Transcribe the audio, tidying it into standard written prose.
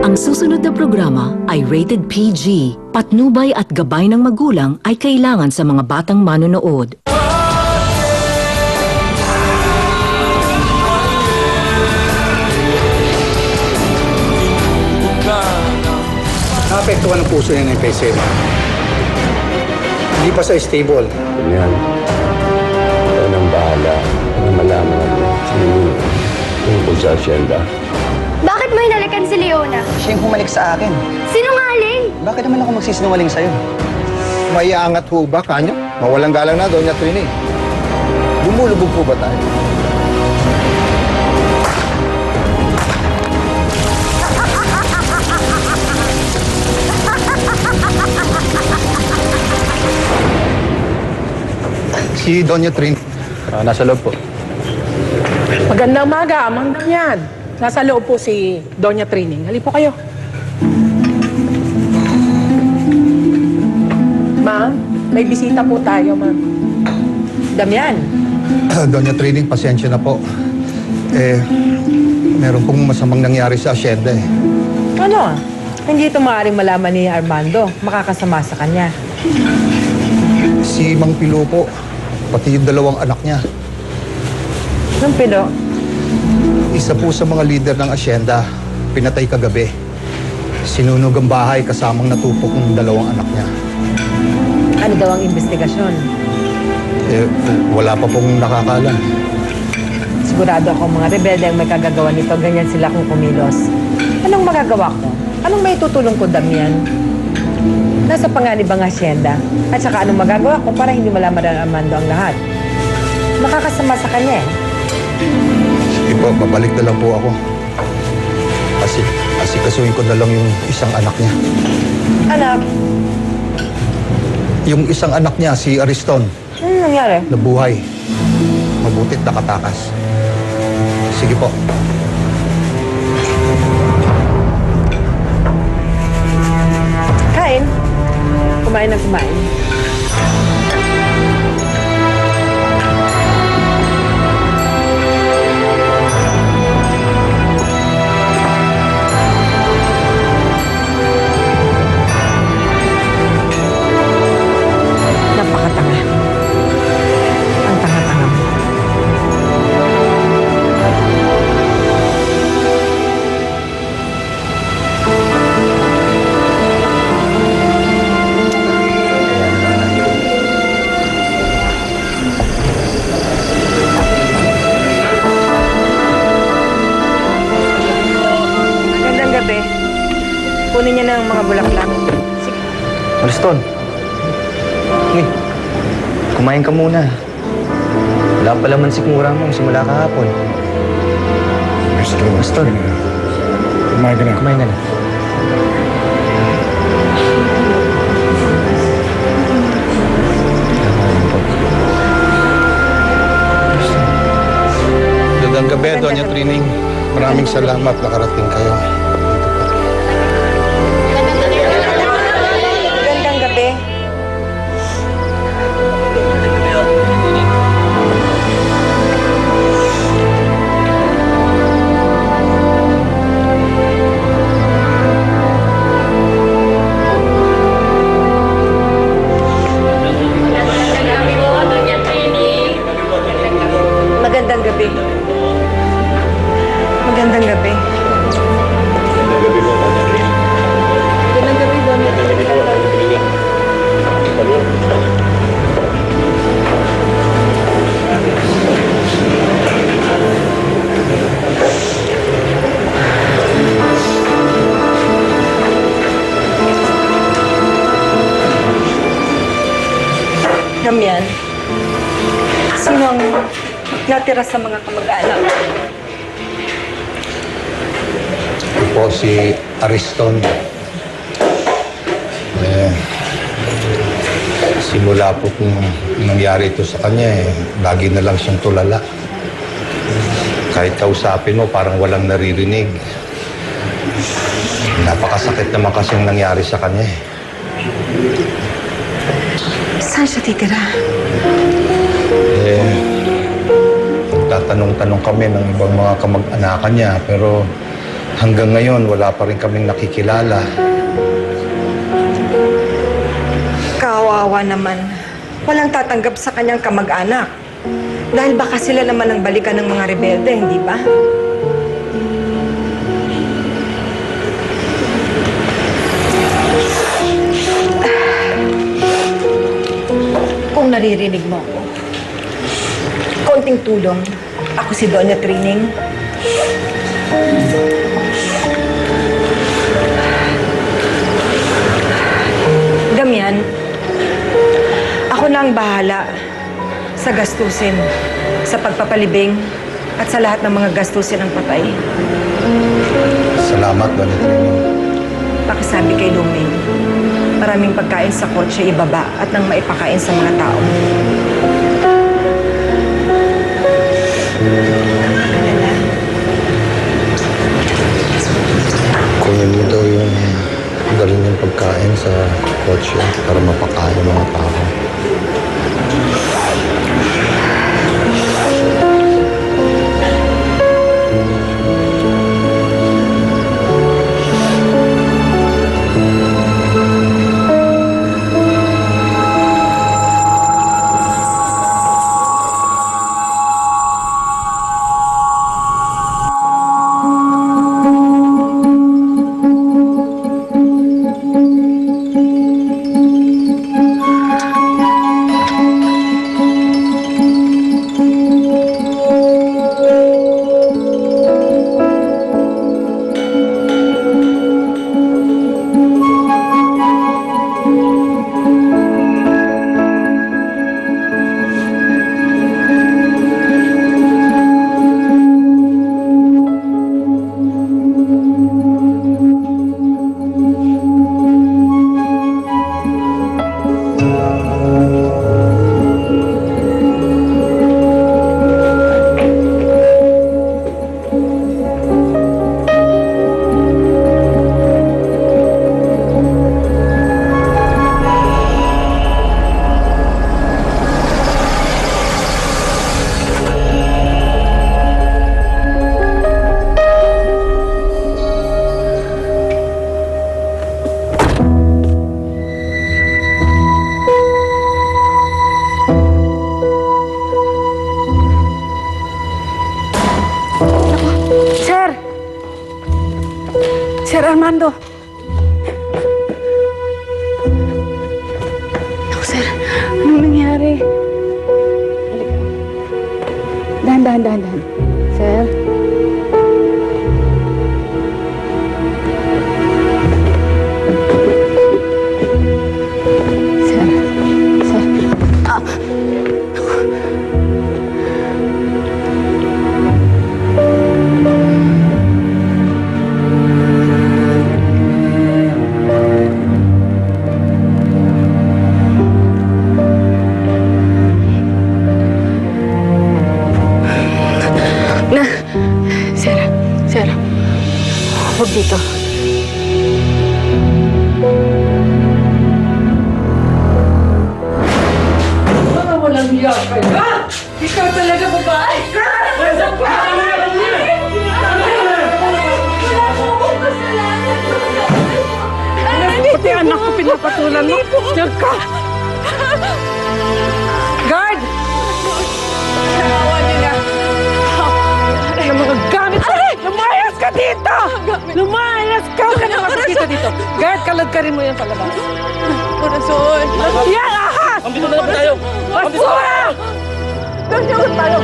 Ang susunod na programa ay rated PG. Patnubay at gabay ng magulang ay kailangan sa mga batang manonood. Naapektuhan ang puso niya ng emphysema. Hindi pa sa stable. Yan. Ikaw nang bahala na malaman namin sino tungkol sa asyenda. Bakit mo hinalikan si Leona? Siya yung humalik sa akin. Sinungaling! Bakit naman ako magsisinungaling sa'yo? Maiangat ho ba, kanyo? Mawalang galang na, Doña Trini. Bumulubog po ba tayo? Si Doña Trini. Nasa loob po. Magandang umaga, Mang Damian. Nasa loob po si Doña Trining. Hali po kayo. Ma, may bisita po tayo, Ma. Damian, Doña Trini, pasensya na po. Meron pong masamang nangyari sa asyenda eh. ano? Hindi ito maaaring malaman ni Armando. Makakasama sa kanya. Si Mang Pilo po, pati yung dalawang anak niya. Nung Pilo, Isa po sa mga leader ng asyenda, pinatay kagabi. Sinunog ang bahay kasamang natupok ng dalawang anak niya. ano daw ang investigasyon? Wala pa pong nakakalam. Sigurado ako mga rebelde ang may kagagawa nito. Ganyan sila kung kumilos. Anong magagawa ko? Anong may tutulong ko, Damian? Nasa panganib ang asyenda. At saka anong magagawa ko para hindi malaman ng Armando ang lahat? Makakasama sa kanya eh. Sige po, babalik na lang po ako. Asikasuhin ko na lang yung isang anak niya. Anak, Yung isang anak niya, si Ariston, ano nangyari? nabuhay. Mabutit nakatakas. Sige po. Kain. Kumain ng kumain. Napakatanga. Ang tanga-tanga mo. Magandang gabi. Kunin niya ng mga bulaklak. Sige. Ariston. Uy, kumain ka muna. Wala pa laman sikmura mo simula kahapon. Ariston. Kumain ka na. Kumain ka na. Magandang gabi, Doña Trining. Maraming salamat nakarating kayo. Magandang gabi. Magandang gabi. Magandang gabi. Magandang gabi, Doña. Damian, sino ang natira sa mga kamag-anak? Po si Ariston. Simula po kung nangyari ito sa kanya lagi na lang siyang tulala. Kahit kausapin mo, parang walang naririnig. Napakasakit naman kasi ang nangyari sa kanya Saan siya titira? Tatanong-tanong kami ng ibang mga kamag-anakan niya, pero hanggang ngayon wala pa rin kaming nakikilala. Kawawa naman. Walang tatanggap sa kanyang kamag-anak. Dahil baka sila naman ang balikan ng mga rebelde, hindi ba? Kung naririnig mo ako, konting tulong. Ako si Doña Trining. Damian, ako na ang bahala sa gastusin, sa pagpapalibing, at sa lahat ng mga gastusin ng patay. Salamat, Doña Trini. Pakisabi kay Luming, maraming pagkain sa kotse ibaba at nang maipakain sa mga tao. Kunin mo daw yung galing yung pagkain sa kotse para mapakain ng mga tao. Sir Armando. Ako, sir. Anong nangyari? Dahan. Sir? Sir. Ah! Sir, huwag dito. Walang hiya kayo. Ikaw talaga babae. Pati anak ko pinapatulan mo. Diyan ka! Guard! Nawawa niyo na. Ang mga gamit mo. Lumayas ka dito! Lumayas ka! Huwag ka na makakita dito. Guard, kalad ka rin mo yan palabas. Corazon! Yan, ahas! Ang bito na tayo! Basura! Doon niyo tayo!